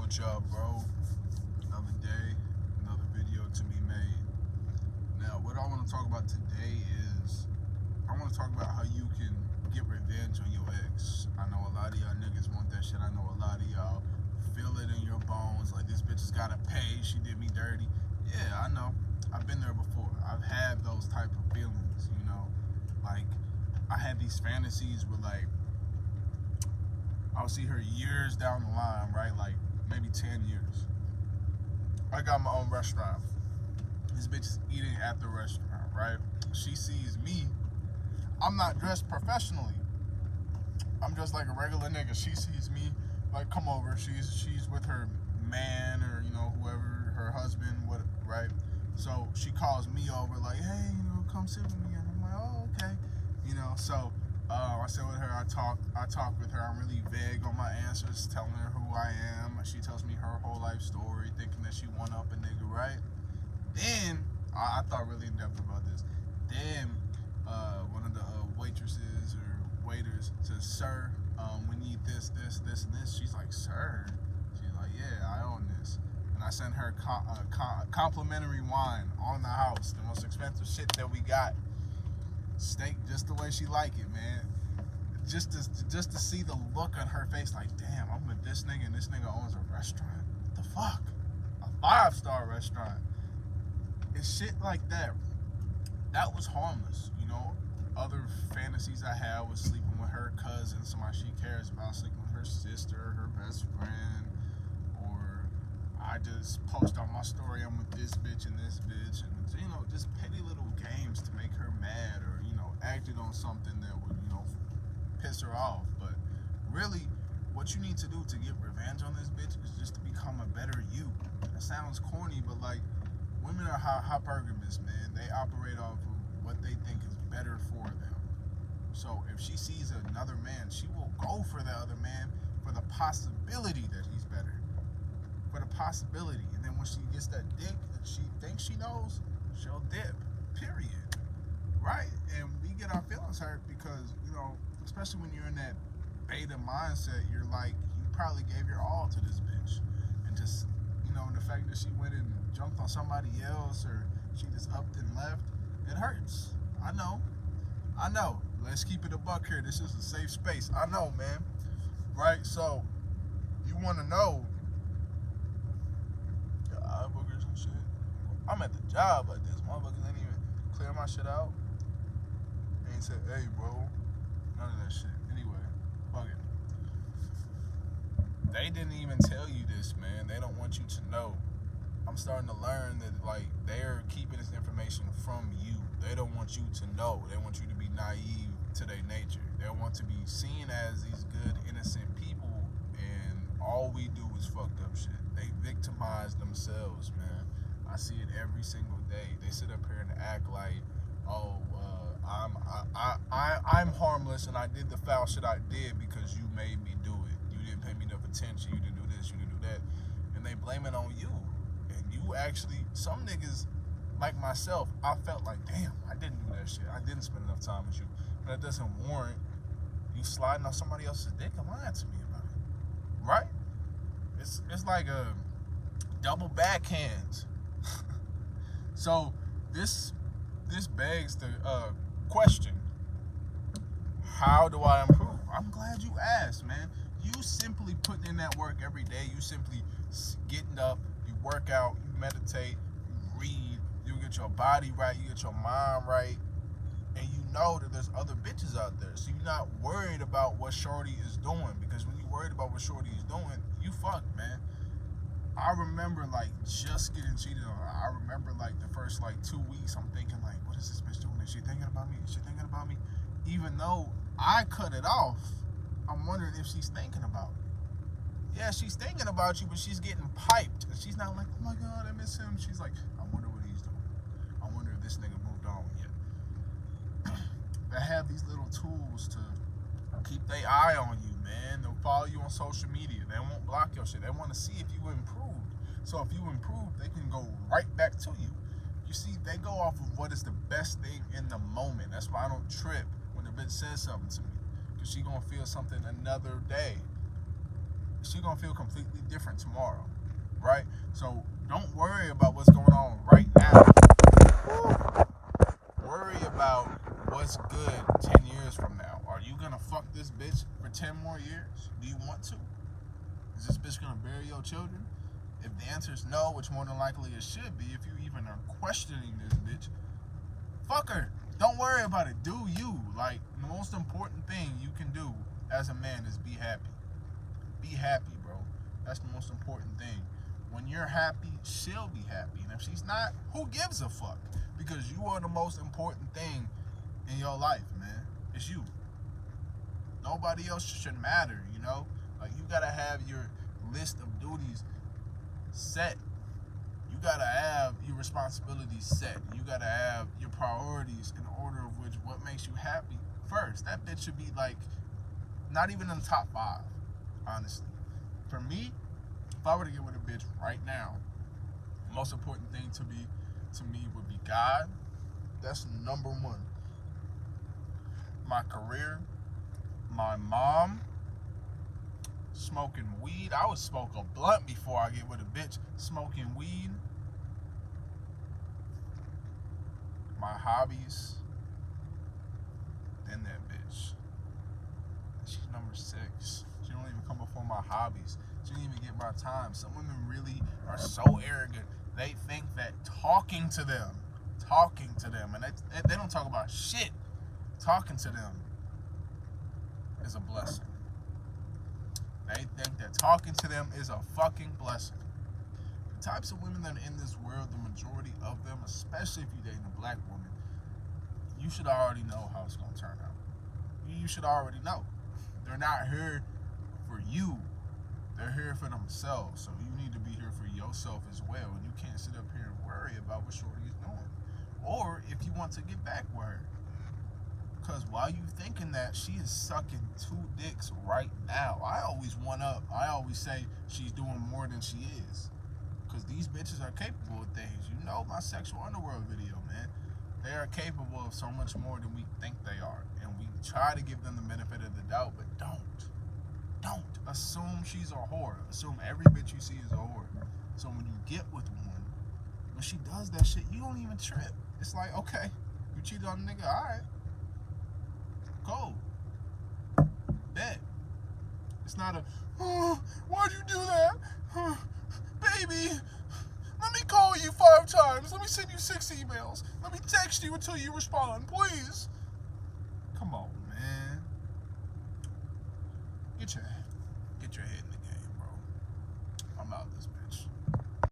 What y'all, bro? Another day, another video to be made. Now, what I want to talk about today is I want to talk about how you can get revenge on your ex. I know a lot of y'all niggas want that shit. I know a lot of y'all feel it in your bones. Like, this bitch has got to pay. She did me dirty. Yeah, I know. I've been there before. I've had those type of feelings, you know. Like, I had these fantasies where, like, I'll see her years down the line, right? Like, maybe 10 years. I got my own restaurant. This bitch is eating at the restaurant, right? She sees me. I'm not dressed professionally. I'm just like a regular nigga. She sees me, like, come over. She's with her man or, you know, whoever, her husband, what, right? So she calls me over, like, hey, you know, come sit with me. And I'm like, oh, okay. You know, so I sit with her. I talk with her. I'm really vague on my answers, telling her who I am. She tells me her whole life story, thinking that she one up a nigga, right? Then I thought really in depth about this. Then one of the waitresses or waiters says, "Sir, we need this, and this." She's like, "Sir?" She's like, "Yeah, I own this." And I sent her complimentary wine on the house, the most expensive shit that we got. Steak just the way she like it, man. Just to see the look on her face, like, damn, I'm with this nigga and this nigga owns a restaurant. What the fuck? A 5-star restaurant. It's shit like that. That was harmless, you know. Other fantasies I had was sleeping with her cousin, somebody she cares about, sleeping with her sister, her best friend, or I just post on my story I'm with this bitch and, you know, just petty little games to make her mad, or, you know, acted on something that would, you know, piss her off. But really, what you need to do to get revenge on this bitch is just to become a better you. It sounds corny, but, like, women are hypergamous, man. They operate off of what they think is better for them. So if she sees another man, she will go for the other man for the possibility that he's better. For the possibility. And then when she gets that dick and she thinks she knows, she'll dip. Period. Right? And we get our feelings hurt because, you know, especially when you're in that beta mindset, you're like, you probably gave your all to this bitch. And just, you know, the fact that she went and jumped on somebody else, or she just upped and left, it hurts. I know. Let's keep it a buck here. This is a safe space. I know, man. Right? So, you want to know, eye boogers and shit. I'm at the job like this. Motherfuckers ain't even clear my shit out. Ain't said, hey, bro. None of that shit. Anyway, fuck it. They didn't even tell you this, man. They don't want you to know. I'm starting to learn that, like, they're keeping this information from you. They don't want you to know. They want you to be naive to their nature. They want to be seen as these good, innocent people, and all we do is fucked up shit. They victimize themselves, man. I see it every single day. They sit up here and act like, oh, I'm harmless and I did the foul shit I did because you made me do it. You didn't pay me enough attention. You didn't do this. You didn't do that. And they blame it on you. And you actually, some niggas like myself, I felt like, damn, I didn't do that shit. I didn't spend enough time with you. But it doesn't warrant you sliding on somebody else's dick and lying to me about it. Right? It's like a double backhands. So this begs the question, how do I improve? I'm glad you asked, man. You simply putting in that work every day. You simply getting up, you work out, you meditate, you read, you get your body right, you get your mind right, and you know that there's other bitches out there. So you're not worried about what shorty is doing, because when you're worried about what shorty is doing, you fucked, man. I remember, like, just getting cheated on. I remember, like, the first, like, 2 weeks, I'm thinking, like, what is this bitch doing? Is she thinking about me? Is she thinking about me? Even though I cut it off, I'm wondering if she's thinking about me. Yeah, she's thinking about you, but she's getting piped. And she's not like, oh my God, I miss him. She's like, I wonder what he's doing. I wonder if this nigga moved on yet. They have these little tools to keep their eye on you, man. They'll follow you on social media. They won't block your shit. They want to see if you improved. So if you improve, they can go right back to you. You see, they go off of what is the best thing in the moment. That's why I don't trip when the bitch says something to me, because she gonna feel something another day. she's gonna feel completely different tomorrow, right? So don't worry about what's going on right now. Worry about what's good 10 years from now. Are you gonna fuck this bitch for 10 more years? Do you want to? Is this bitch gonna bury your children? If the answer is no, which more than likely it should be, if you even are questioning this bitch, fuck her. Don't worry about it. Do you. Like, the most important thing you can do as a man is be happy. Be happy, bro. That's the most important thing. When you're happy, she'll be happy. And if she's not, who gives a fuck? Because you are the most important thing in your life, man. It's you. Nobody else should matter, you know? Like, you gotta have your list of duties set. You gotta have your responsibilities set. You gotta have your priorities in order of which what makes you happy first. That bitch should be like not even in the top 5, honestly. For me, if I were to get with a bitch right now, the most important thing to me would be God. That's number 1. My career, my mom, smoking weed. I would smoke a blunt before I get with a bitch. Smoking weed. My hobbies. Then that bitch. She's number 6. She don't even come before my hobbies. She didn't even get my time. Some women really are so arrogant. They think that talking to them, and they don't talk about shit. Talking to them is a blessing. They think that talking to them is a fucking blessing. The types of women that are in this world, the majority of them, especially if you're dating a black woman, you should already know how it's going to turn out. You should already know. They're not here for you. They're here for themselves. So you need to be here for yourself as well. And you can't sit up here and worry about what shorty is doing. Or if you want to get back with her. Because while you thinking that, she is sucking 2 dicks right now. I always one up. I always say she's doing more than she is. Because these bitches are capable of things. You know my sexual underworld video, man. They are capable of so much more than we think they are. And we try to give them the benefit of the doubt, but don't assume she's a whore. Assume every bitch you see is a whore. So when you get with one, when she does that shit, you don't even trip. It's like, okay, you cheated on a nigga, alright. Cool. Bet. It's not a, oh, why'd you do that? Baby, let me call you 5 times. Let me send you 6 emails. Let me text you until you respond, please. Come on, man. Get your head in the game, bro. I'm out this bitch.